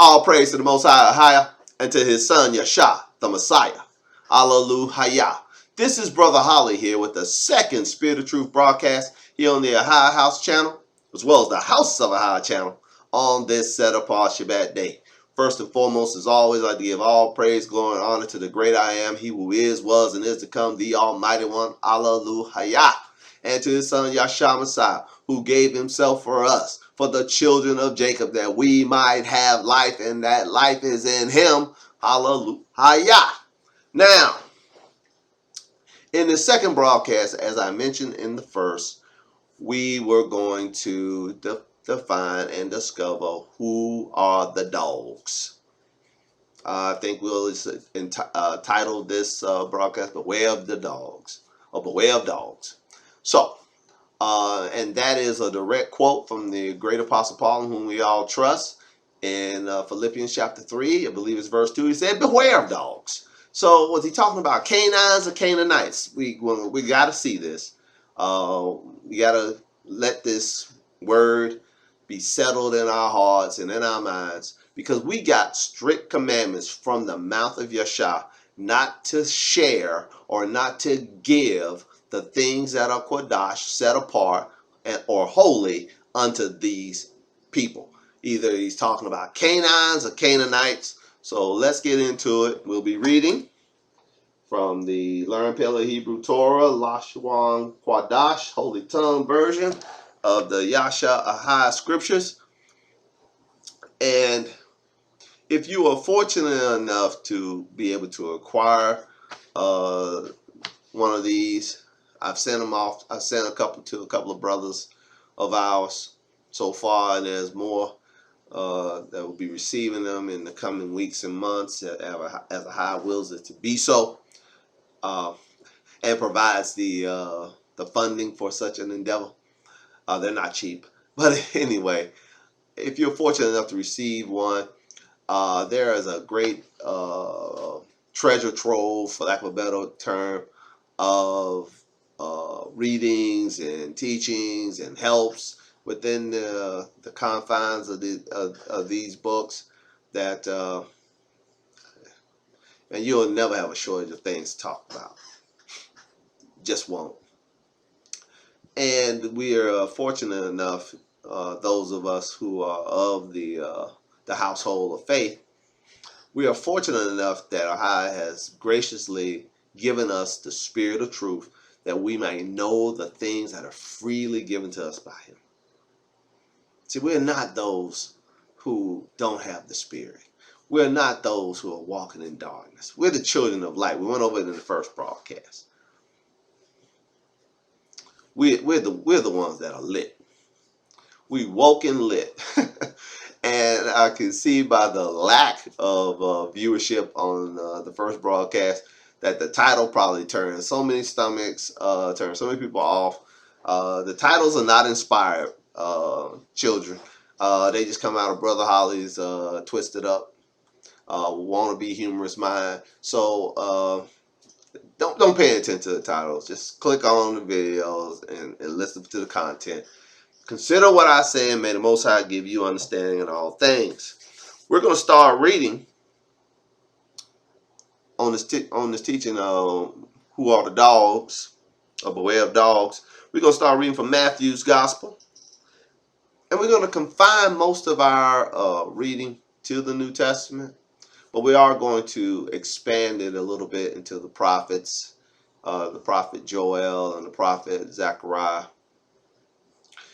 All praise to the Most High, and to His Son Yeshua, the Messiah. Hallelujah. This is Brother Holly here with the second Spirit of Truth broadcast here on the Ahai House channel, as well as the House of Ahai channel on this set apart Shabbat day. First and foremost, as always, I'd like to give all praise, glory, and honor to the great I am, He who is, was, and is to come, the Almighty One. Hallelujah. And to His Son Yeshua Messiah, who gave Himself for us, for the children of Jacob, that we might have life, and that life is in Him. Hallelujah. Now, in the second broadcast, as I mentioned in the first, we were going to define and discover who are the dogs. I think we'll title this broadcast "Beware of the Dogs," or "Beware of Dogs." So, and that is a direct quote from the great Apostle Paul, in whom we all trust. In Philippians chapter 3, I believe it's verse 2, he said, beware of dogs. So was he talking about canines or Canaanites? We got to see this. We got to let this word be settled in our hearts and in our minds, because we got strict commandments from the mouth of Yeshua not to share or not to give the things that are Kodash, set apart or holy unto these people. Either he's talking about canines or Canaanites. So let's get into it. We'll be reading from the Learn Pele Hebrew Torah, Lashon Kodash, Holy Tongue version of the Yasha Ahai Scriptures. And if you are fortunate enough to be able to acquire one of these, I've sent them off. I sent a couple of brothers of ours so far, and there's more that will be receiving them in the coming weeks and months, as Ahai wills it to be so, and provides the funding for such an endeavor. They're not cheap, but anyway, if you're fortunate enough to receive one, there is a great treasure trove, for lack of a better term, of readings and teachings and helps within the confines of these books, that and you'll never have a shortage of things to talk about. Just won't. And we are fortunate enough, those of us who are of the household of faith, we are fortunate enough that Ahai has graciously given us the Spirit of truth, that we may know the things that are freely given to us by Him. See, we're not those who don't have the Spirit. We're not those who are walking in darkness. We're the children of light. We went over it in the first broadcast. We're the ones that are lit. We woke and lit. And I can see by the lack of viewership on the first broadcast that the title probably turned so many stomachs, turned so many people off. The titles are not inspired, children. They just come out of Brother Holly's twisted up, wannabe humorous mind. So don't pay attention to the titles. Just click on the videos and listen to the content. Consider what I say, and may the Most High give you understanding in all things. We're going to start reading on this teaching of who are the dogs, or beware of dogs. We're going to start reading from Matthew's Gospel. And we're going to confine most of our reading to the New Testament, but we are going to expand it a little bit into the prophets, the prophet Joel and the prophet Zechariah,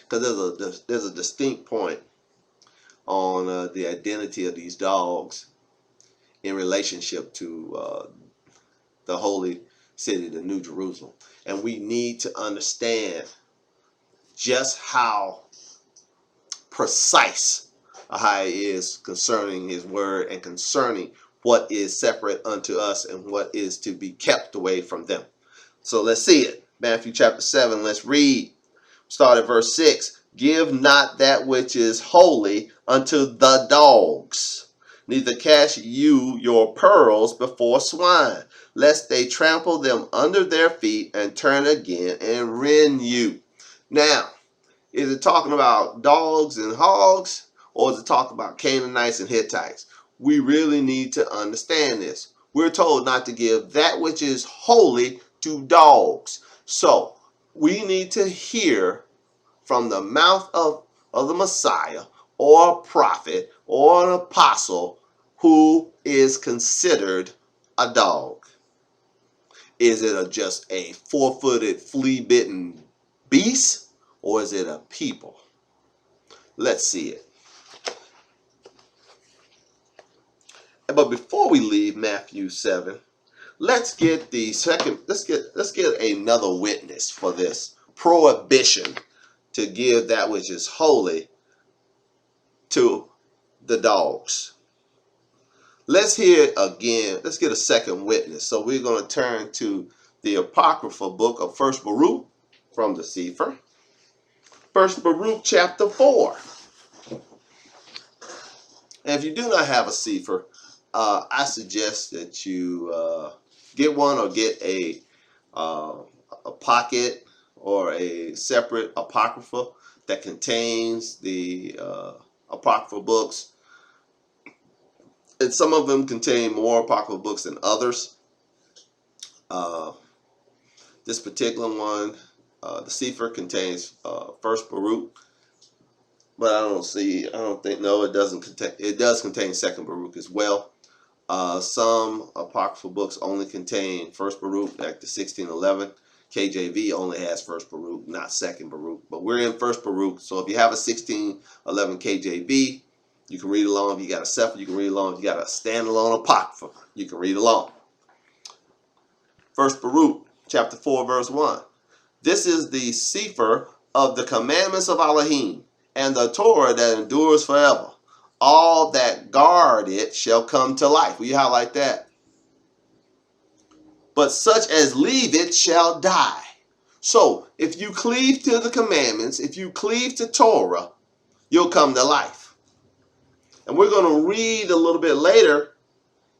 because there's a distinct point on the identity of these dogs in relationship to the holy city, the New Jerusalem. And we need to understand just how precise Ahai is concerning his word and concerning what is separate unto us and what is to be kept away from them. So let's see it. Matthew chapter 7, let's read. Start at verse 6. Give not that which is holy unto the dogs, neither cast you your pearls before swine, lest they trample them under their feet and turn again and rend you. Now, is it talking about dogs and hogs, or is it talking about Canaanites and Hittites? We really need to understand this. We're told not to give that which is holy to dogs. So we need to hear from the mouth of the Messiah or a prophet or an apostle who is considered a dog. Is it just a four-footed, flea-bitten beast, or is it a people? Let's see it. But before we leave Matthew 7, let's get another witness for this prohibition to give that which is holy to the dogs. Let's hear it again. Let's get a second witness. So we're going to turn to the apocryphal book of 1 Baruch from the Sefer. 1 Baruch chapter 4. And if you do not have a Sefer, I suggest that you get one or get a pocket or a separate apocrypha that contains the apocryphal books. And some of them contain more apocryphal books than others. This particular one, the Sefer, contains 1 Baruch. But it doesn't contain. It does contain 2 Baruch as well. Some apocryphal books only contain 1 Baruch, like the 1611. KJV only has 1 Baruch, not 2 Baruch. But we're in 1 Baruch, so if you have a 1611 KJV, you can read along. If you got a Sefer, you can read along. If you got a standalone apocrypha, you can read along. 1 Baruch, chapter 4, verse 1. This is the Sefer of the commandments of Elohim, and the Torah that endures forever. All that guard it shall come to life. Will you highlight that? But such as leave it shall die. So, if you cleave to the commandments, if you cleave to Torah, you'll come to life. And we're going to read a little bit later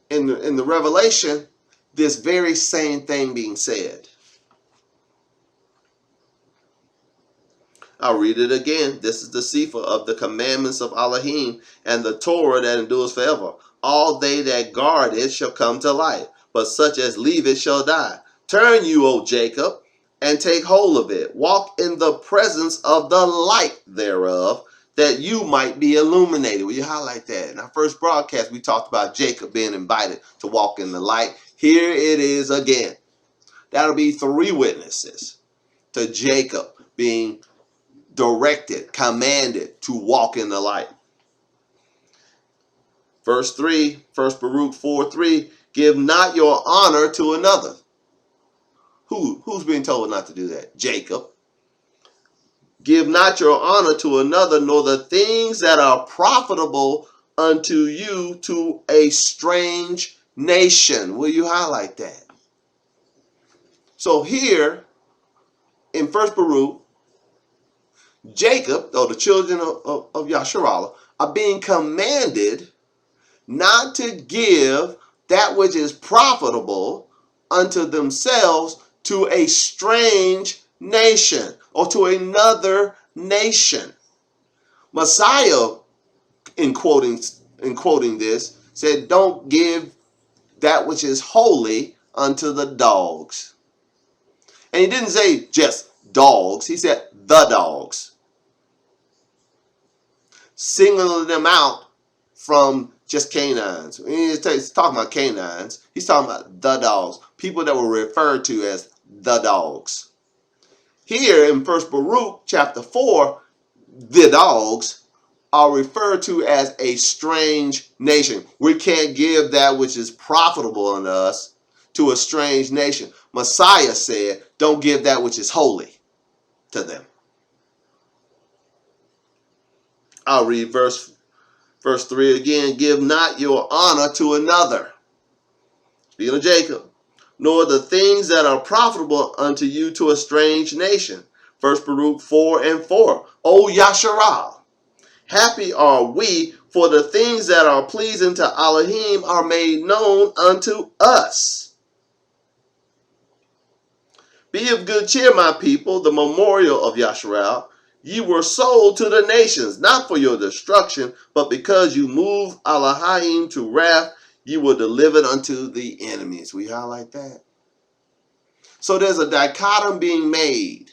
in the Revelation this very same thing being said. I'll read it again. This is the Sefer of the commandments of Elohim and the Torah that endures forever. All they that guard it shall come to life, but such as leave it shall die. Turn you, O Jacob, and take hold of it. Walk in the presence of the light thereof, that you might be illuminated. Will you highlight that? In our first broadcast, we talked about Jacob being invited to walk in the light. Here it is again. That'll be 3 witnesses to Jacob being directed, commanded to walk in the light. Verse 3, 1 Baruch 4:3, give not your honor to another. Who's being told not to do that? Jacob. Give not your honor to another, nor the things that are profitable unto you to a strange nation. Will you highlight that? So here in 1 Baruch, Jacob, or the children of Yasharallah, are being commanded not to give that which is profitable unto themselves to a strange nation or to another nation. Messiah, in quoting this, said, don't give that which is holy unto the dogs. And he didn't say just dogs. He said the dogs. Singling them out from just canines. He's talking about canines. He's talking about the dogs. People that were referred to as the dogs. Here in 1 Baruch chapter 4, the dogs are referred to as a strange nation. We can't give that which is profitable unto us to a strange nation. Messiah said, don't give that which is holy to them. I'll read verse 3 again. Give not your honor to another. Speaking of Jacob. Nor the things that are profitable unto you to a strange nation. 1 Baruch 4:4. O Yasharal, happy are we, for the things that are pleasing to Elohim are made known unto us. Be of good cheer, my people, the memorial of Yasharal. Ye were sold to the nations, not for your destruction, but because you moved Elohim to wrath, you were delivered unto the enemies. We highlight that. So there's a dichotomy being made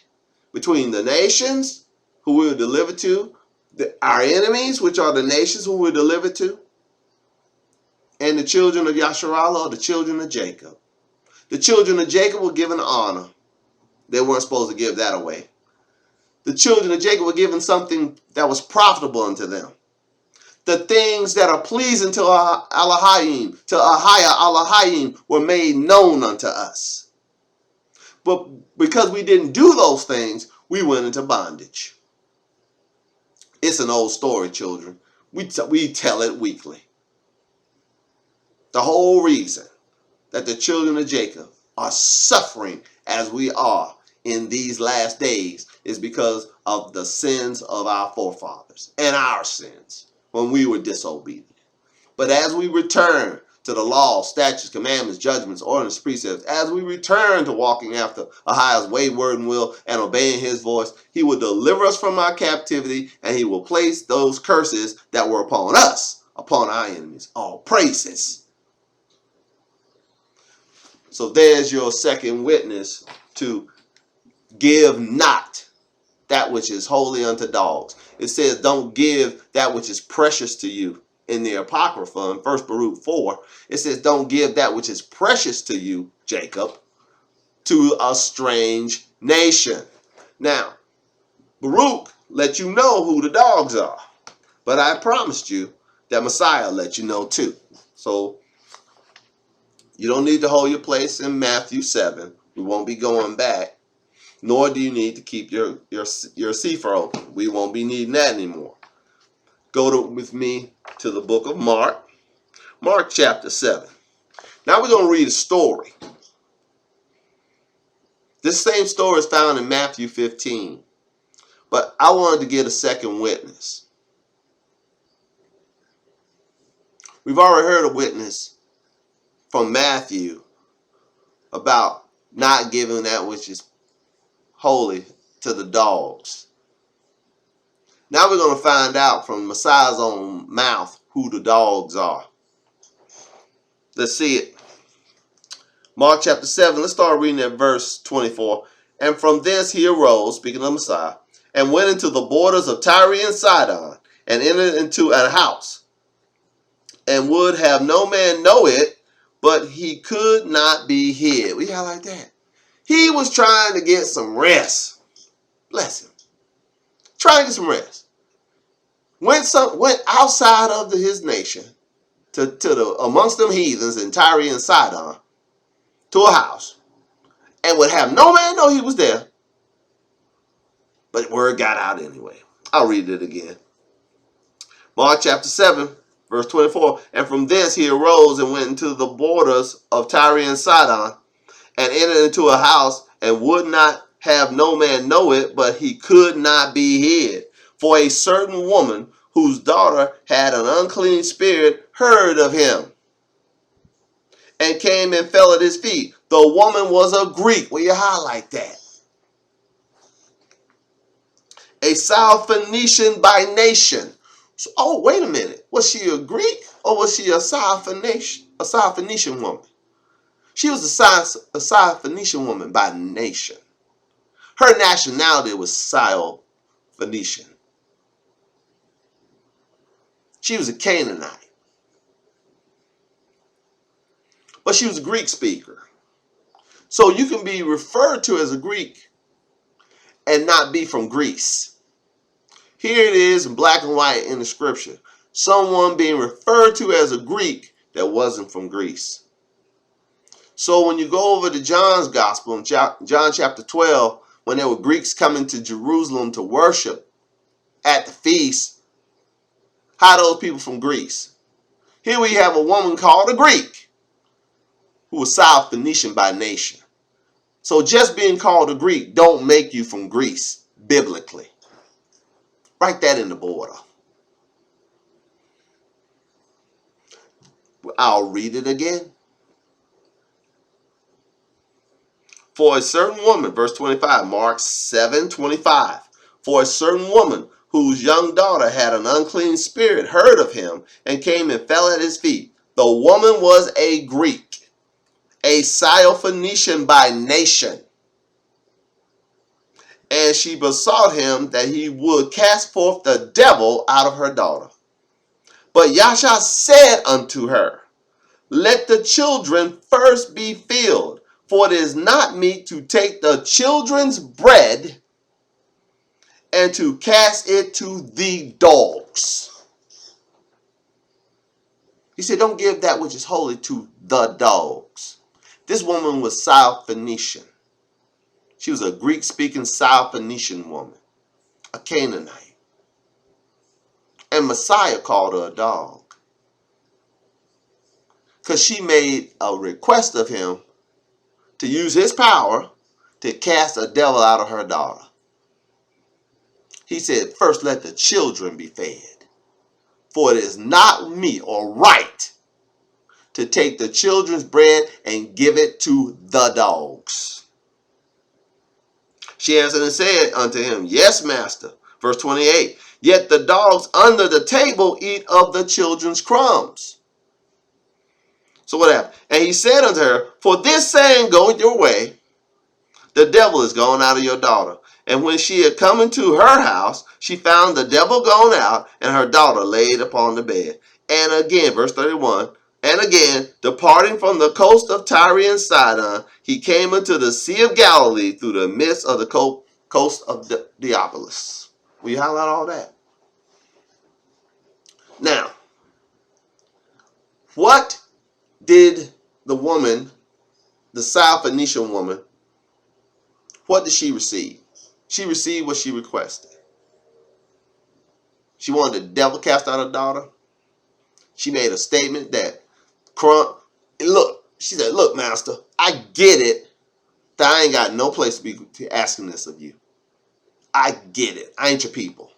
between the nations, who we were delivered to, our enemies, which are the nations who we were delivered to, and the children of Yasharallah, or the children of Jacob. The children of Jacob were given honor. They weren't supposed to give that away. The children of Jacob were given something that was profitable unto them. The things that are pleasing to Elohim, to Ahia Elohim, were made known unto us. But because we didn't do those things, we went into bondage. It's an old story, children. We tell it weekly. The whole reason that the children of Jacob are suffering as we are in these last days is because of the sins of our forefathers and our sins when we were disobedient. But as we return to the law, statutes, commandments, judgments, ordinances, precepts, as we return to walking after Ahiah's way, word, and will, and obeying his voice, he will deliver us from our captivity, and he will place those curses that were upon us, upon our enemies. All praises. So there's your second witness to give not that which is holy unto dogs. It says don't give that which is precious to you. In the Apocrypha, in 1 Baruch 4, it says don't give that which is precious to you, Jacob, to a strange nation. Now, Baruch let you know who the dogs are. But I promised you that Messiah let you know too. So you don't need to hold your place in Matthew 7. We won't be going back. Nor do you need to keep your sefer open. We won't be needing that anymore. With me to the book of Mark. Mark chapter 7. Now we're going to read a story. This same story is found in Matthew 15. But I wanted to get a second witness. We've already heard a witness from Matthew about not giving that which is holy to the dogs. Now we're going to find out from Messiah's own mouth who the dogs are. Let's see it. Mark chapter 7, let's start reading at verse 24. And from thence he arose, speaking of Messiah, and went into the borders of Tyre and Sidon, and entered into a house, and would have no man know it, but he could not be hid. We highlight that. He was trying to get some rest. Bless him. Trying to get some rest. Went outside of his nation to amongst them heathens in Tyre and Sidon to a house, and would have no man know he was there. But word got out anyway. I'll read it again. Mark chapter 7, verse 24. And from thence he arose and went into the borders of Tyre and Sidon, and entered into a house, and would not have no man know it, but he could not be hid. For a certain woman whose daughter had an unclean spirit heard of him, and came and fell at his feet. The woman was a Greek. Will you highlight that? A Syrophoenician by nation. So, oh, wait a minute. Was she a Greek or was she a Syrophoenician woman? She was a Syrophoenician woman by nation. Her nationality was Syrophoenician. She was a Canaanite. But she was a Greek speaker. So you can be referred to as a Greek and not be from Greece. Here it is in black and white in the scripture. Someone being referred to as a Greek that wasn't from Greece. So when you go over to John's gospel in John chapter 12, when there were Greeks coming to Jerusalem to worship at the feast, how are those people from Greece? Here we have a woman called a Greek who was Syrophoenician by nation. So just being called a Greek don't make you from Greece biblically. Write that in the border. I'll read it again. For a certain woman, verse 25, Mark 7:25. For a certain woman whose young daughter had an unclean spirit heard of him and came and fell at his feet. The woman was a Greek, a Syrophoenician by nation. And she besought him that he would cast forth the devil out of her daughter. But Yasha said unto her, let the children first be filled, for it is not meet to take the children's bread and to cast it to the dogs. He said, don't give that which is holy to the dogs. This woman was Syrophoenician. She was a Greek-speaking Syrophoenician woman, a Canaanite. And Messiah called her a dog, because she made a request of him to use his power to cast a devil out of her daughter. He said, first let the children be fed, for it is not meet or right to take the children's bread and give it to the dogs. She answered and said unto him, yes, master. Verse 28, yet the dogs under the table eat of the children's crumbs. So what happened? And he said unto her, for this saying goeth your way, the devil is gone out of your daughter. And when she had come into her house, she found the devil gone out, and her daughter laid upon the bed. And again, verse 31, and again, departing from the coast of Tyre and Sidon, he came into the Sea of Galilee through the midst of the coast of Deopolis. Will you highlight all that? Now, what did the woman, the Syrophoenician woman, what did she receive? She received what she requested. She wanted the devil cast out her daughter. She made a statement that, look, she said, look, master, I get it that I ain't got no place to be asking this of you. I get it. I ain't your people.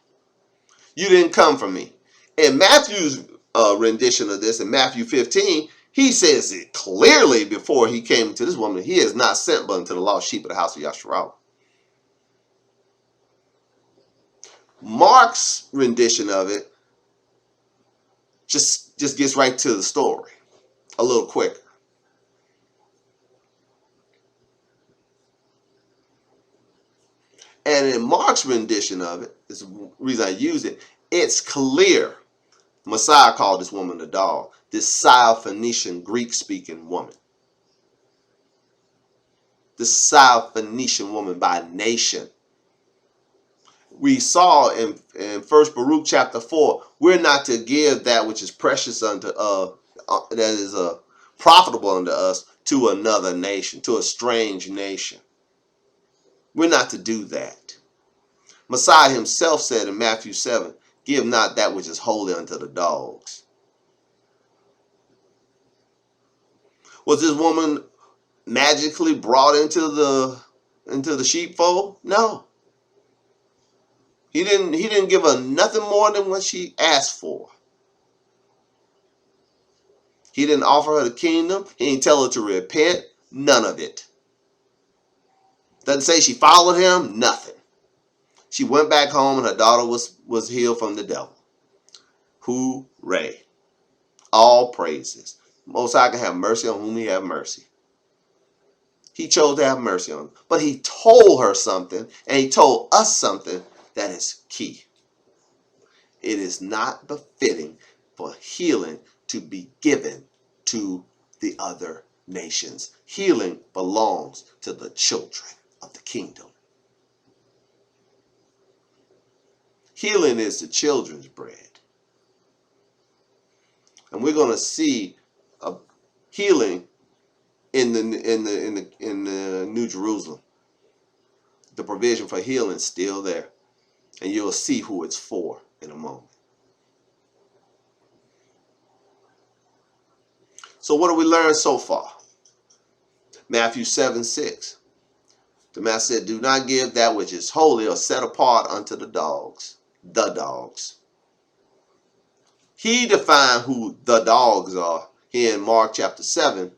You didn't come from me. In Matthew's rendition of this, in Matthew 15, he says it clearly before he came to this woman, he is not sent but unto the lost sheep of the house of Yasharal. Mark's rendition of it just gets right to the story a little quicker. And in Mark's rendition of it, is the reason I use it, it's clear Messiah called this woman a dog, this Syrophoenician Greek-speaking woman. This Syrophoenician woman by nation. We saw in 1 Baruch chapter 4, we're not to give that which is precious unto that is profitable unto us to another nation, to a strange nation. We're not to do that. Messiah himself said in Matthew 7, give not that which is holy unto the dogs. Was this woman magically brought into the sheepfold? No. He didn't give her nothing more than what she asked for. He didn't offer her the kingdom. He didn't tell her to repent. None of it. Doesn't say she followed him. Nothing. She went back home and her daughter was healed from the devil. Hooray. All praises. Most High can have mercy on whom he have mercy. He chose to have mercy on them. But he told her something, and he told us something that is key. It is not befitting for healing to be given to the other nations. Healing belongs to the children of the kingdom. Healing is the children's bread. And we're going to see a healing in the New Jerusalem. The provision for healing is still there. And you'll see who it's for in a moment. So what have we learned so far? Matthew 7:6. The master said, do not give that which is holy or set apart unto the dogs. The dogs. He defined who the dogs are here in Mark chapter 7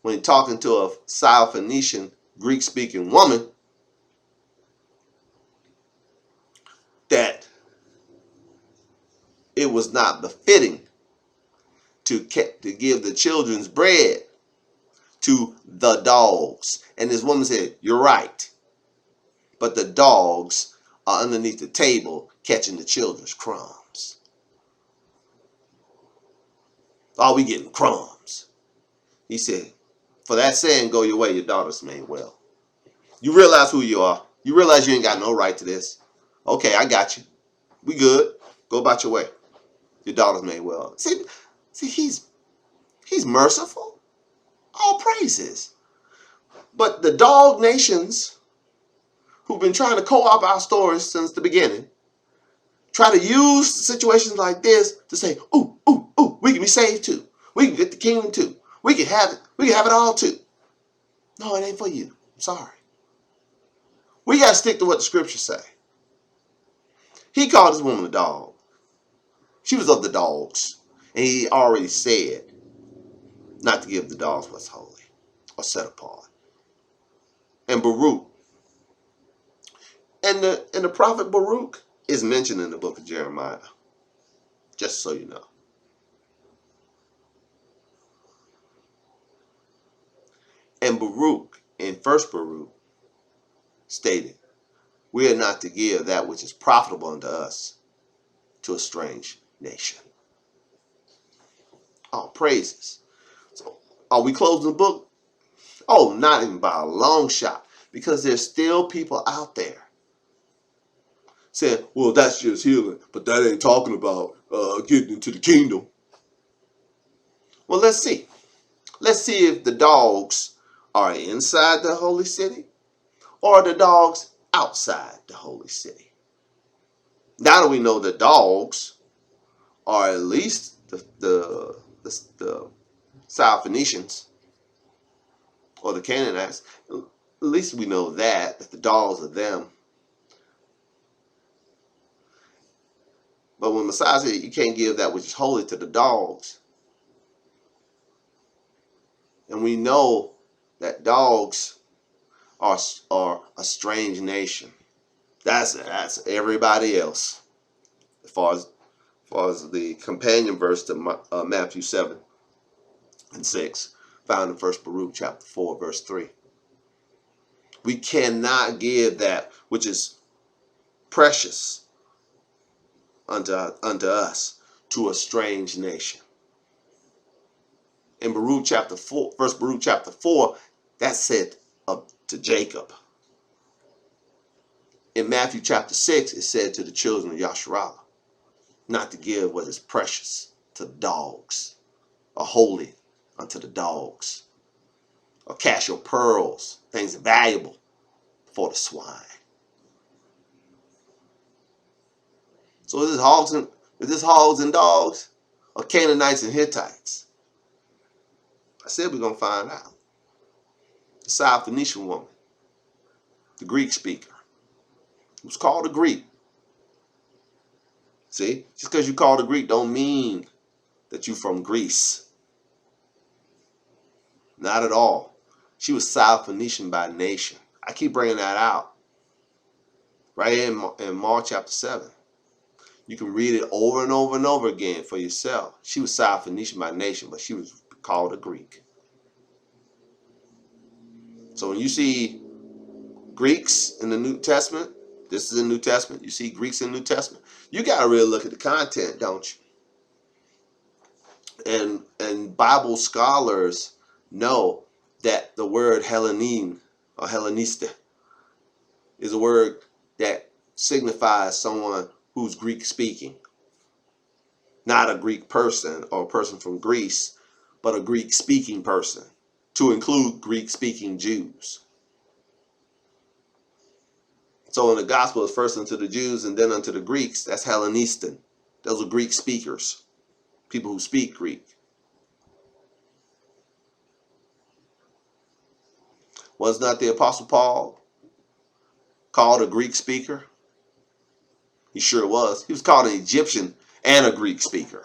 when he's talking to a Syrophoenician Greek-speaking woman that it was not befitting to give the children's bread to the dogs. And this woman said, you're right. But the dogs are underneath the table catching the children's crumbs. Are we getting crumbs? He said, for that saying, go your way, your daughter's made well. You realize who you are. You realize you ain't got no right to this. Okay, I got you. We good. Go about your way. Your daughter's made well. See, he's merciful. All praises. But the dog nations who've been trying to co-opt our stories since the beginning try to use situations like this to say, ooh, ooh, ooh, we can be saved too. We can get the kingdom too. We can have it. We can have it all too. No, it ain't for you. I'm sorry. We got to stick to what the scriptures say. He called this woman a dog. She was of the dogs. And he already said not to give the dogs what's holy or set apart. And Baruch. And the prophet Baruch is mentioned in the book of Jeremiah. Just so you know. And Baruch, in first Baruch, stated, we are not to give that which is profitable unto us to a strange nation. All praises. So, are we closing the book? Oh, not even by a long shot. Because there's still people out there saying, well, that's just healing, but that ain't talking about getting into the kingdom. Well, let's see. Let's see if the dogs are inside the holy city or the dogs outside the holy city. Now that we know the dogs are at least the South Phoenicians or the Canaanites, at least we know that the dogs are them. But when Messiah said you can't give that which is holy to the dogs, and we know that dogs are a strange nation. That's everybody else. As far as the companion verse to Matthew 7 and 6, found in 1 Baruch chapter 4, verse 3. We cannot give that which is precious unto us to a strange nation. In Baruch chapter 4, 1 Baruch chapter 4, that's said up to Jacob. In Matthew chapter 6, it said to the children of Yasharallah, not to give what is precious to dogs, or holy unto the dogs, or cast your pearls, things valuable, for the swine. So is this hogs and dogs, or Canaanites and Hittites? I said we're going to find out. The South Phoenician woman, the Greek speaker, who's called a Greek. See, just because you called a Greek don't mean that you're from Greece. Not at all. She was South Phoenician by nation. I keep bringing that out. Right here in Mark chapter 7. You can read it over and over and over again for yourself. She was South Phoenician by nation, but she was called a Greek. So when you see Greeks in the New Testament, this is the New Testament, you see Greeks in the New Testament, you got to really look at the content, don't you? And Bible scholars know that the word Hellenin or Helleniste is a word that signifies someone who's Greek speaking. Not a Greek person or a person from Greece, but a Greek speaking person, to include Greek speaking Jews. So in the gospel, it's first unto the Jews and then unto the Greeks. That's Hellenistan. Those are Greek speakers, people who speak Greek. Was not the Apostle Paul called a Greek speaker? He sure was. He was called an Egyptian and a Greek speaker.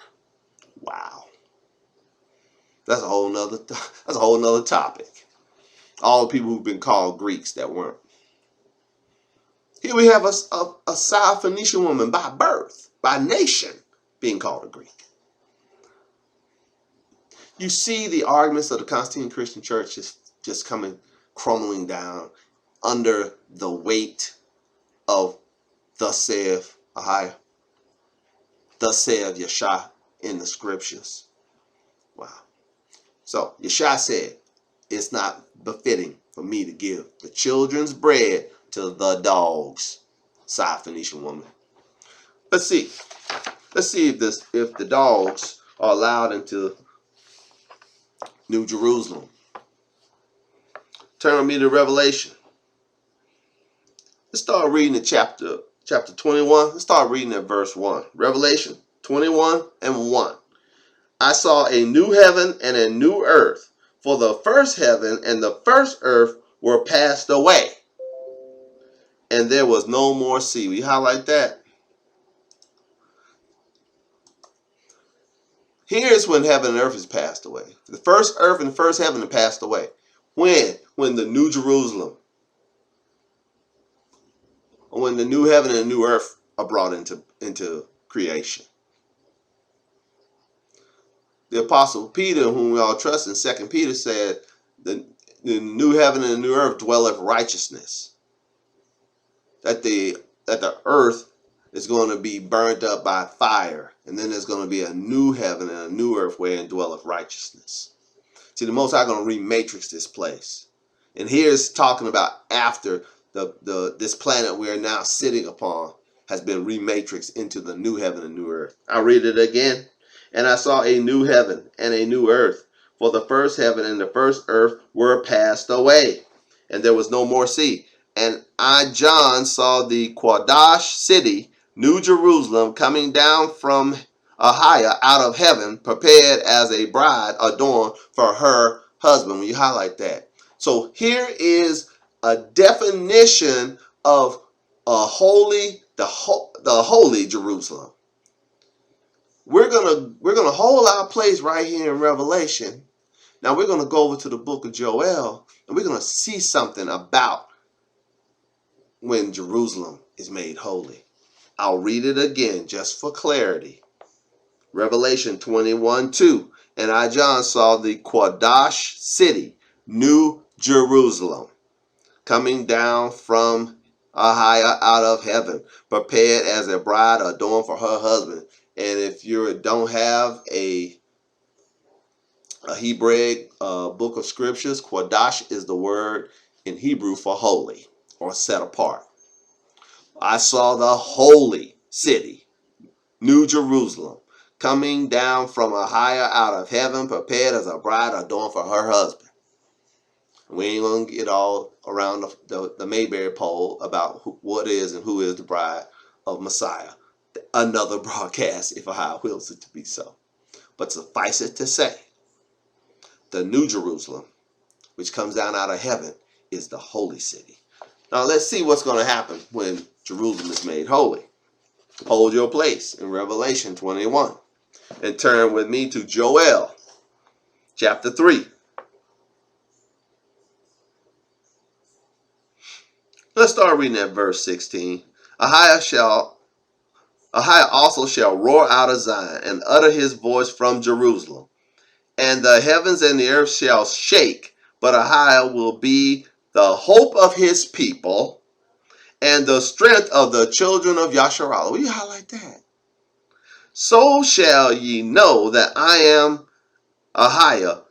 Wow. That's a whole nother topic. All the people who've been called Greeks that weren't. Here we have a Syrophoenician woman by birth, by nation, being called a Greek. You see the arguments of the Constantine Christian Church just coming, crumbling down under the weight of thus saith Ahia, thus saith Yeshua in the scriptures. Wow. So Yeshua said, it's not befitting for me to give the children's bread to the dogs. Syrophoenician woman. Let's see if the dogs are allowed into New Jerusalem. Turn with me to Revelation. Let's start reading in chapter 21. Let's start reading at verse 1. Revelation 21 and 1. I saw a new heaven and a new earth, for the first heaven and the first earth were passed away, and there was no more sea. We highlight that. Here's when heaven and earth is passed away. The first earth and the first heaven have passed away. When the New Jerusalem, when the new heaven and the new earth are brought into creation. The Apostle Peter, whom we all trust in 2 Peter, said, the new heaven and the new earth dwelleth righteousness. That the earth is going to be burnt up by fire, and then there's going to be a new heaven and a new earth wherein dwelleth righteousness. See, the Most High going to rematrix this place. And here's talking about after this planet we are now sitting upon has been rematrixed into the new heaven and new earth. I'll read it again. And I saw a new heaven and a new earth, for the first heaven and the first earth were passed away, and there was no more sea. And I, John, saw the Quadash city, New Jerusalem, coming down from Ahia out of heaven, prepared as a bride adorned for her husband. When you highlight that. So here is a definition of the holy Jerusalem. We're gonna hold our place right here in Revelation. Now we're gonna go over to the book of Joel, and we're gonna see something about when Jerusalem is made holy. I'll read it again just for clarity. Revelation 21:2. And I, John, saw the Quadash city, New Jerusalem, coming down from Ahia out of heaven, prepared as a bride adorned for her husband. And if you don't have a Hebraic book of scriptures, Quadash is the word in Hebrew for holy or set apart. I saw the holy city, New Jerusalem, coming down from Ahia out of heaven, prepared as a bride adorned for her husband. We ain't going to get all around the Mayberry poll about what is and who is the bride of Messiah. Another broadcast, if Ahia wills it to be so. But suffice it to say, the New Jerusalem, which comes down out of heaven, is the holy city. Now let's see what's going to happen when Jerusalem is made holy. Hold your place in Revelation 21 and turn with me to Joel chapter 3. Let's start reading at verse 16. Ahia also shall roar out of Zion and utter his voice from Jerusalem. And the heavens and the earth shall shake, but Ahia will be the hope of his people and the strength of the children of Yasharallah. Will you highlight that? So shall ye know that I am Ahia,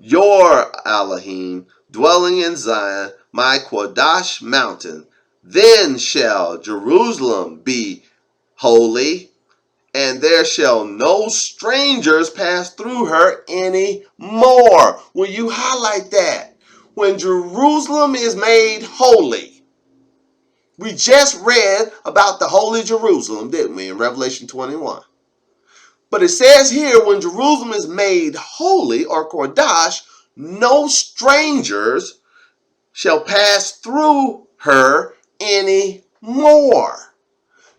your Elohim, dwelling in Zion, my Quadash mountain. Then shall Jerusalem be holy, and there shall no strangers pass through her any more. Will you highlight that? When Jerusalem is made holy. We just read about the holy Jerusalem, didn't we, in Revelation 21. But it says here, when Jerusalem is made holy, or Quadash, no strangers shall pass through her any more.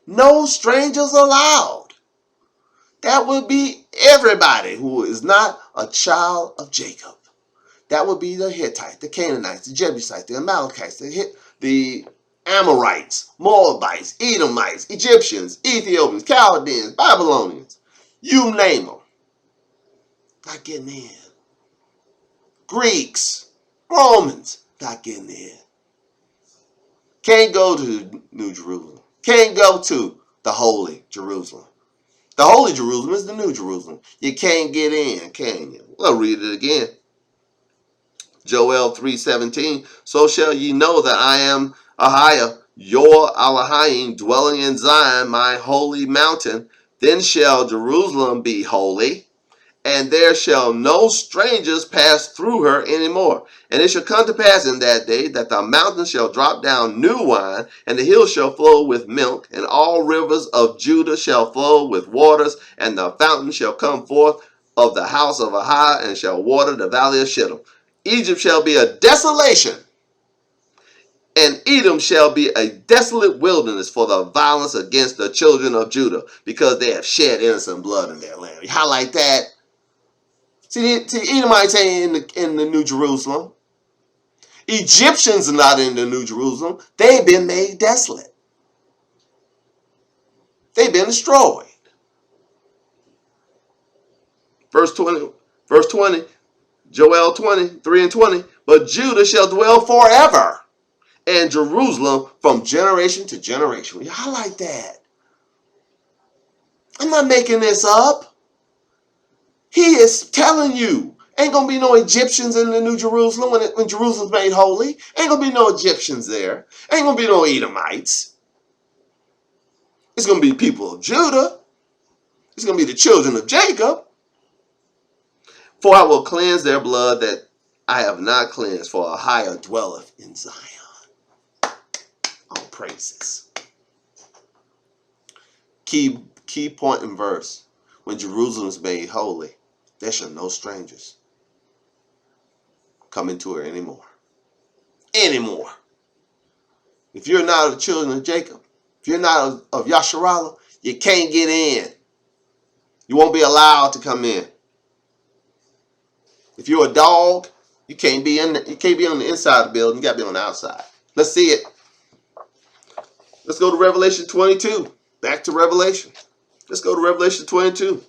No strangers allowed. That would be everybody who is not a child of Jacob. That would be the Hittites, the Canaanites, the Jebusites, the Amalekites, the Amorites, Moabites, Edomites, Egyptians, Ethiopians, Chaldeans, Babylonians. You name them. Not getting in. Greeks, Romans, not getting in. Can't go to New Jerusalem. Can't go to the Holy Jerusalem. The Holy Jerusalem is the New Jerusalem. You can't get in, can you? Well, read it again. Joel 3:17. So shall ye know that I am Ahiah, your Elohim, dwelling in Zion, my holy mountain. Then shall Jerusalem be holy, and there shall no strangers pass through her any more. And it shall come to pass in that day that the mountains shall drop down new wine, and the hills shall flow with milk, and all rivers of Judah shall flow with waters, and the fountain shall come forth of the house of Ahiah, and shall water the valley of Shittim. Egypt shall be a desolation, and Edom shall be a desolate wilderness for the violence against the children of Judah, because they have shed innocent blood in their land. You highlight that. See, Edomites ain't in the New Jerusalem. Egyptians are not in the New Jerusalem. They've been made desolate. They've been destroyed. Verse 20, Joel 23:20. But Judah shall dwell forever, and Jerusalem from generation to generation. You highlight that. I'm not making this up. He is telling you, ain't going to be no Egyptians in the New Jerusalem when Jerusalem's made holy. Ain't going to be no Egyptians there. Ain't going to be no Edomites. It's going to be people of Judah. It's going to be the children of Jacob. For I will cleanse their blood that I have not cleansed, for Ahiah dwelleth in Zion. All praises. Key point in verse. When Jerusalem is made holy, there shall no strangers come into her anymore. Anymore. If you're not of the children of Jacob, if you're not of Yasharallah, you can't get in. You won't be allowed to come in. If you're a dog, you can't be on the inside of the building. You got to be on the outside. Let's see it. Let's go to Revelation 22. Back to Revelation. Let's go to Revelation 22.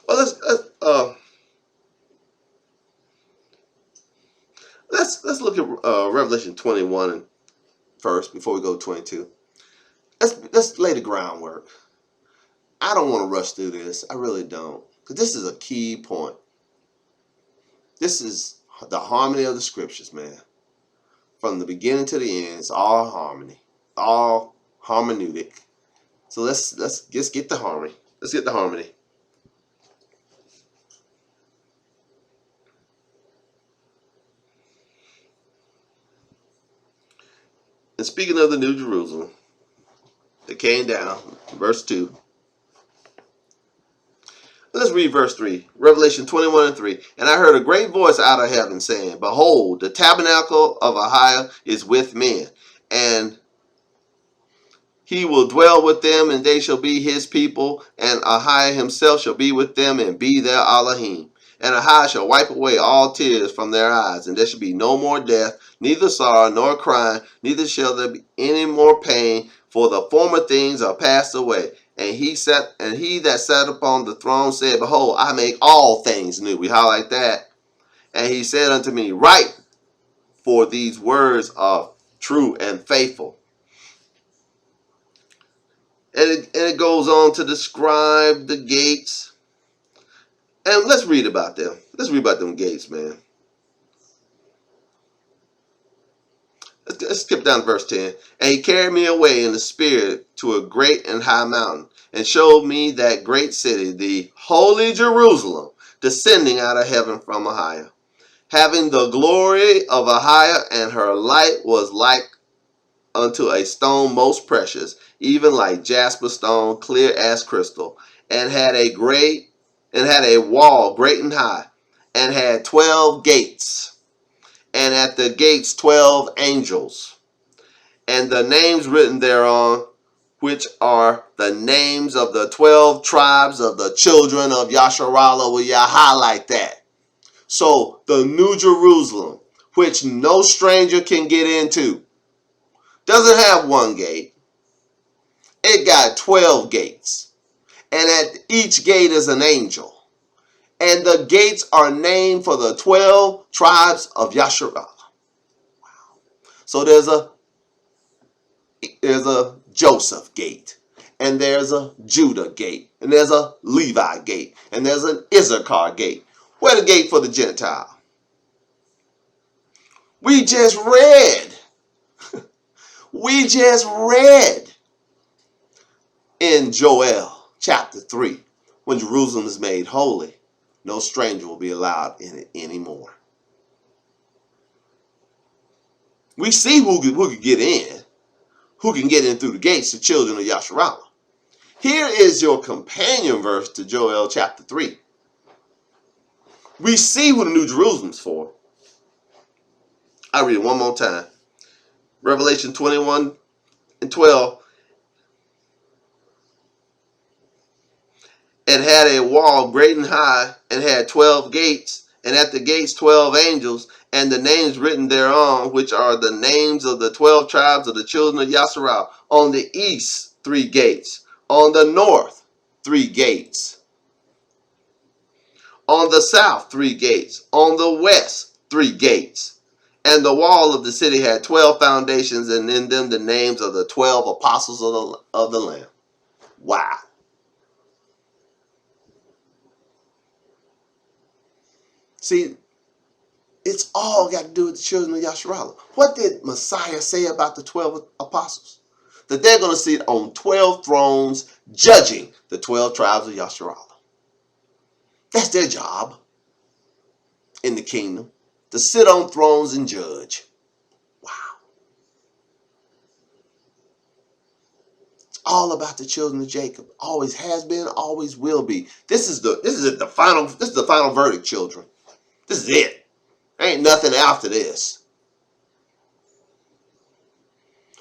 Well, let's look at Revelation 21 first before we go to 22. Let's lay the groundwork. I don't want to rush through this. I really don't, because this is a key point. This is the harmony of the scriptures, man. From the beginning to the end, it's all harmony, all hermeneutic. So let's just get the harmony. Let's get the harmony. And speaking of the New Jerusalem, it came down, verse 2. Let's read verse 3. Revelation 21:3. And I heard a great voice out of heaven saying, Behold, the tabernacle of Ahiah is with men, and he will dwell with them, and they shall be his people, and Ahiah himself shall be with them, and be their Elohim. And Ahiah shall wipe away all tears from their eyes, and there shall be no more death, neither sorrow nor crying, neither shall there be any more pain, for the former things are passed away. And he that sat upon the throne said, Behold, I make all things new. We highlight that. And he said unto me, Write, for these words are true and faithful. And it goes on to describe the gates. And let's read about them. Let's read about them gates, man. Let's skip down to verse 10. And he carried me away in the spirit to a great and high mountain, and showed me that great city, the holy Jerusalem, descending out of heaven from Ahiah, having the glory of Ahiah, and her light was like unto a stone most precious, even like jasper stone, clear as crystal, and had a wall great and high, and had 12 gates, and at the gates 12 angels, and the names written thereon which are the names of the 12 tribes of the children of Yasharallah. Will you highlight that? So the New Jerusalem, which no stranger can get into, doesn't have one gate. It got 12 gates. And at each gate is an angel. And the gates are named for the 12 tribes of Yasharallah. So there's a Joseph gate, and there's a Judah gate, and there's a Levi gate, and there's an Issachar gate. Where's the gate for the Gentile? We just read in Joel chapter 3, when Jerusalem is made holy, no stranger will be allowed in it anymore. We see who can get in. Who can get in through the gates? The children of Yasharallah. Here is your companion verse to Joel chapter 3. We see who the New Jerusalem's for. I read it one more time. Revelation 21:12. And had a wall great and high, and had 12 gates, and at the gates 12 angels, and the names written thereon, which are the names of the 12 tribes of the children of Yasharallah. On the east, 3 gates. On the north, 3 gates. On the south, 3 gates. On the west, 3 gates. And the wall of the city had 12 foundations, and in them the names of the 12 apostles of the Lamb. Wow. See, it's all got to do with the children of Yasharallah. What did Messiah say about the 12 apostles? That they're going to sit on 12 thrones judging the 12 tribes of Yasharallah. That's their job in the kingdom, to sit on thrones and judge. Wow. It's all about the children of Jacob. Always has been, always will be. This is the final verdict, children. This is it. There ain't nothing after this.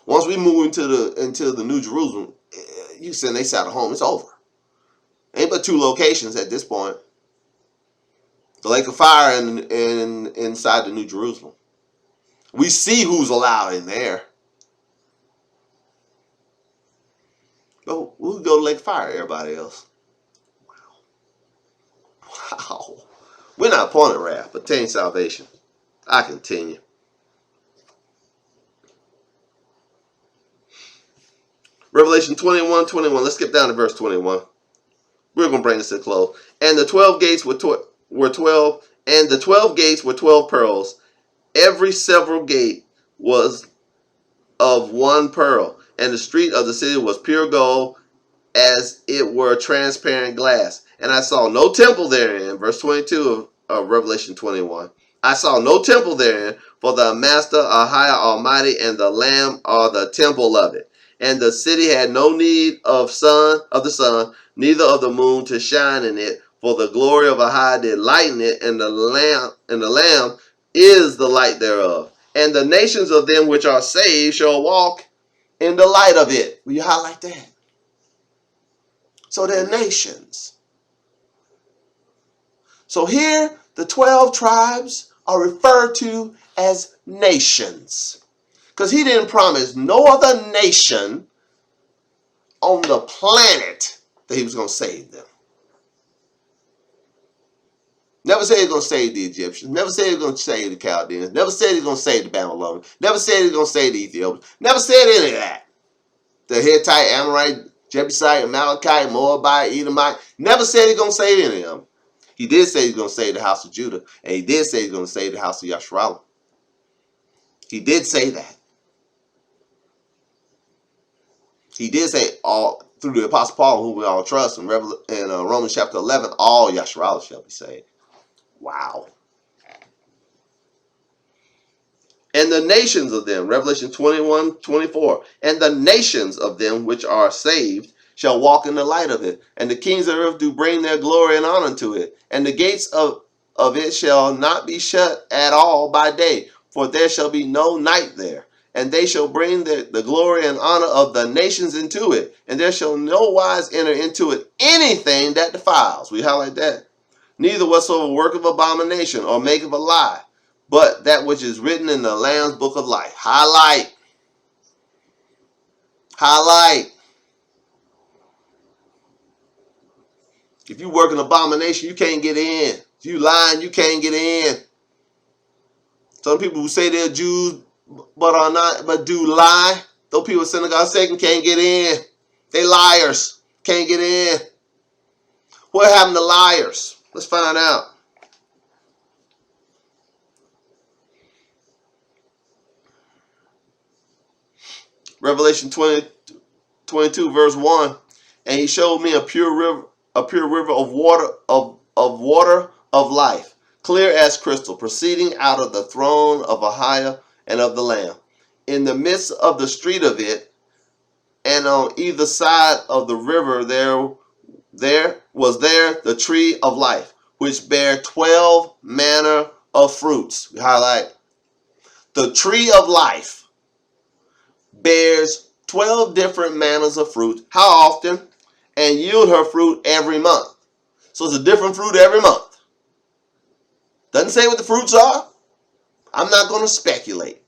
Once we move into the New Jerusalem, you send they out of home, it's over. Ain't but 2 locations at this point. The lake of fire and inside the New Jerusalem. We see who's allowed in there. But we'll go to lake of fire, everybody else. Wow. We're not appointed wrath, but obtain salvation. I continue. Revelation 21:21. Let's skip down to verse 21. We're going to bring this to a close. And the 12 gates were 12, and the 12 gates were 12 pearls. Every several gate was of 1 pearl, and the street of the city was pure gold, as it were transparent glass. And I saw no temple therein. Verse 22 of Revelation 21. I saw no temple therein, for the Master Ahia Almighty and the Lamb are the temple of it. And the city had no need of the sun, neither of the moon to shine in it, for the glory of Ahia did lighten it, and the Lamb is the light thereof. And the nations of them which are saved shall walk in the light of it. Will you highlight that? So they're nations. So here, the 12 tribes are referred to as nations. Because he didn't promise no other nation on the planet that he was going to save them. Never said he was going to save the Egyptians. Never said he was going to save the Chaldeans. Never said he was going to save the Babylonians. Never said he was going to save the Ethiopians. Never said any of that. The Hittite, Amorite, Jebusite, Amalekite, Moabite, Edomite. Never said he was going to save any of them. He did say he's going to save the house of Judah. And he did say he's going to save the house of Yasharallah. He did say that. He did say all through the Apostle Paul, who we all trust, in Romans chapter 11, all Yasharallah shall be saved. Wow. And the nations of them, Revelation 21:24, and the nations of them which are saved shall walk in the light of it, and the kings of the earth do bring their glory and honor to it, and the gates of it shall not be shut at all by day, for there shall be no night there. and they shall bring the glory and honor of the nations into it, and there shall no wise enter into it anything that defiles. We highlight that. Neither whatsoever work of abomination or make of a lie, but that which is written in the Lamb's book of life. Highlight. Highlight. If you work an abomination, you can't get in. If you lying, you can't get in. Some people who say they're Jews but are not, but do lie. Those people in synagogue of Satan can't get in. They liars. Can't get in. What happened to liars? Let's find out. Revelation 22 verse 1. And he showed me a pure river of water of life, clear as crystal, proceeding out of the throne of Ahiah and of the Lamb. In the midst of the street of it, and on either side of the river there was the tree of life, which bare 12 manner of fruits. We highlight. The tree of life bears 12 different manners of fruit. How often? And yield her fruit every month. So it's a different fruit every month. Doesn't say what the fruits are. I'm not going to speculate.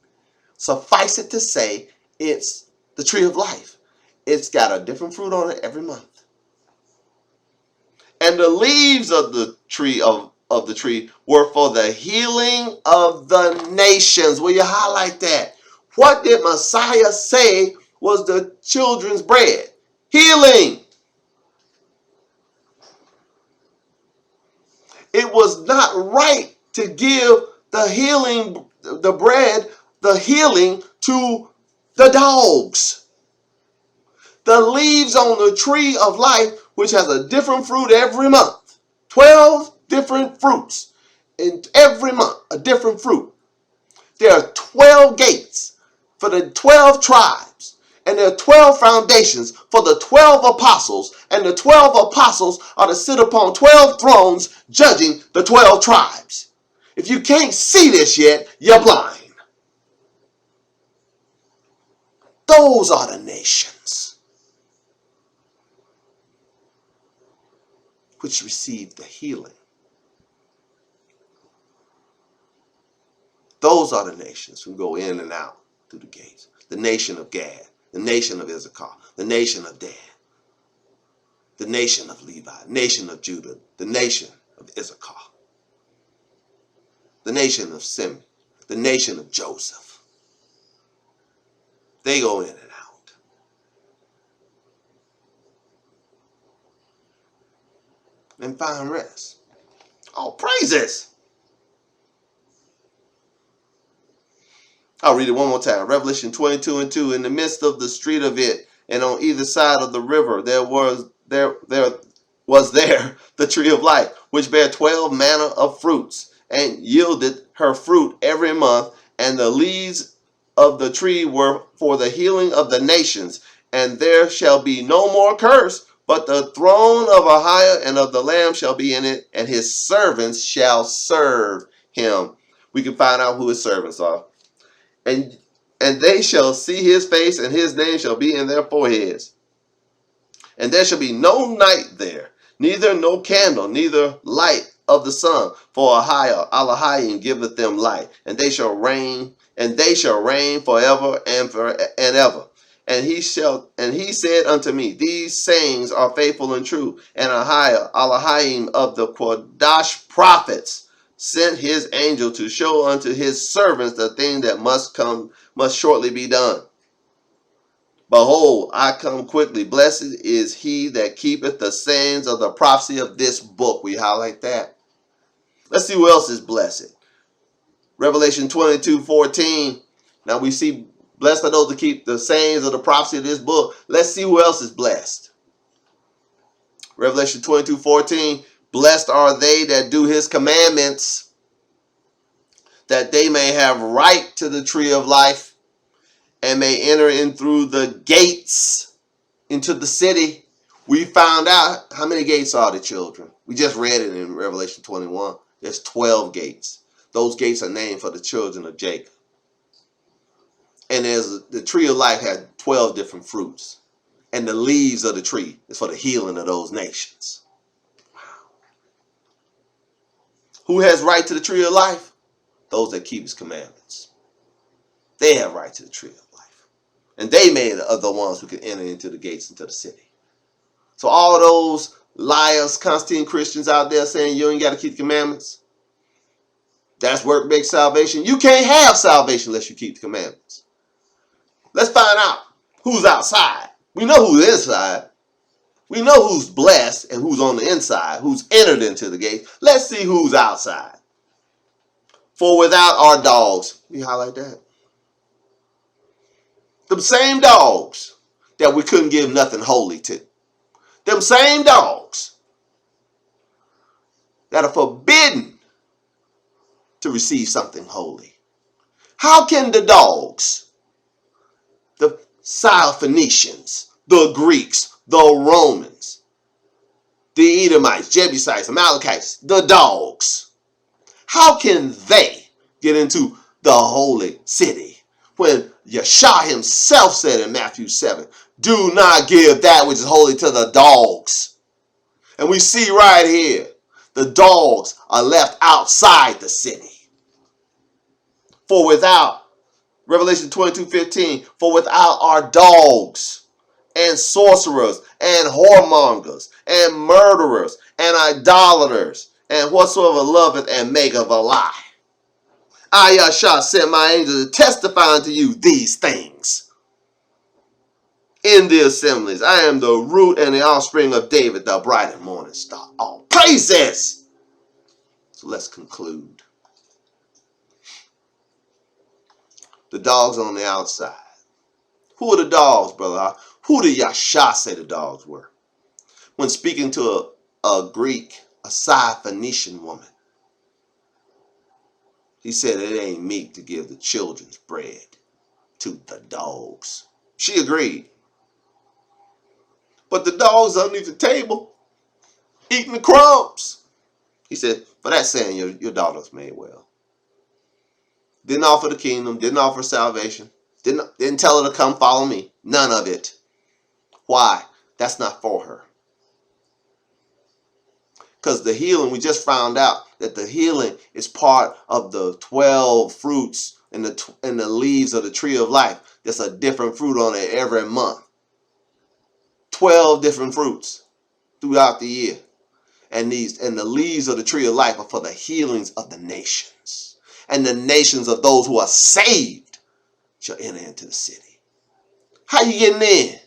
Suffice it to say, it's the tree of life. It's got a different fruit on it every month. And the leaves of the tree of the tree were for the healing of the nations. Will you highlight that? What did Messiah say was the children's bread? Healing. It was not right to give the healing, the bread, the healing to the dogs. The leaves on the tree of life, which has a different fruit every month. 12 different fruits in every month, a different fruit. There are 12 gates for the 12 tribes, and there are 12 foundations for the 12 apostles, and the 12 apostles are to sit upon 12 thrones judging the 12 tribes. If you can't see this yet, you're blind. Those are the nations which received the healing. Those are the nations who go in and out through the gates. The nation of Gad, the nation of Issachar, the nation of Dan, the nation of Levi, the nation of Judah, the nation of Issachar, the nation of Simeon, the nation of Joseph. They go in and out. And find rest. Oh, praises! I'll read it one more time. Revelation 22 and 2. In the midst of the street of it, and on either side of the river, there was the tree of life, which bare 12 manner of fruits, and yielded her fruit every month. And the leaves of the tree were for the healing of the nations. And there shall be no more curse, but the throne of Ahiah and of the Lamb shall be in it, and his servants shall serve him. We can find out who his servants are. And they shall see his face, and his name shall be in their foreheads. And there shall be no night there, neither no candle, neither light of the sun. For Ahiah, Elohim giveth them light, and they shall reign forever and ever. And he said unto me, these sayings are faithful and true. And Ahiah, Elohim of the Kodash prophets, sent his angel to show unto his servants the thing that must shortly be done. Behold, I come quickly. Blessed is he that keepeth the sayings of the prophecy of this book. We highlight that. Let's see who else is blessed. Revelation 22:14. Now we see blessed are those that keep the sayings of the prophecy of this book. Let's see who else is blessed. Revelation 22:14. Blessed are they that do his commandments, that they may have right to the tree of life, and may enter in through the gates into the city. We found out how many gates are the children. We just read it in Revelation 21. There's 12 gates. Those gates are named for the children of Jacob. And the tree of life had 12 different fruits. And the leaves of the tree is for the healing of those nations. Who has right to the tree of life? Those that keep his commandments. They have right to the tree of life. And they made are the ones who can enter into the gates into the city. So all those liars, Constantine Christians out there saying you ain't got to keep the commandments, that's work-based salvation. You can't have salvation unless you keep the commandments. Let's find out who's outside. We know who's inside. We know who's blessed and who's on the inside, who's entered into the gate. Let's see who's outside. For without our dogs, we highlight that. Them same dogs that we couldn't give nothing holy to. Them same dogs that are forbidden to receive something holy. How can the dogs, the Syrophoenicians, the Greeks, the Romans, the Edomites, Jebusites, Amalekites, the dogs, how can they get into the holy city when Yeshua himself said in Matthew 7, do not give that which is holy to the dogs? And we see right here, the dogs are left outside the city. For without, Revelation 22:15, for without our dogs and sorcerers and whoremongers and murderers and idolaters and whatsoever loveth and maketh a lie, I, Yahshua, sent my angel to testify unto you these things in the assemblies. I am the root and the offspring of David, the bright and morning star. All praises. So let's conclude. The dogs on the outside. Who are the dogs, brother? Who did Yahshua say the dogs were? When speaking to a Greek, a Syrophoenician woman, he said it ain't meet to give the children's bread to the dogs. She agreed. But the dogs underneath the table, eating the crumbs. He said, for that saying, your daughter's made well. Didn't offer the kingdom, didn't offer salvation, didn't tell her to come follow me. None of it. Why? That's not for her. Because the healing, we just found out that the healing is part of the 12 fruits and the leaves of the tree of life. There's a different fruit on it every month. 12 different fruits throughout the year. And the leaves of the tree of life are for the healings of the nations. And the nations of those who are saved shall enter into the city. How you getting in?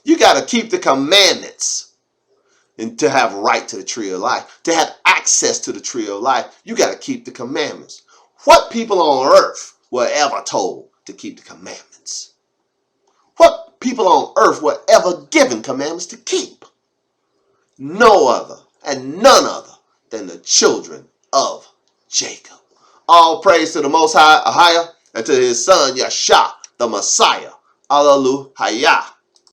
You got to keep the commandments and to have right to the tree of life. To have access to the tree of life, you got to keep the commandments. What people on earth were ever told to keep the commandments? What people on earth were ever given commandments to keep? No other and none other than the children of Jacob. All praise to the Most High, Ahia, and to his son, Yahshua, the Messiah. Hallelujah.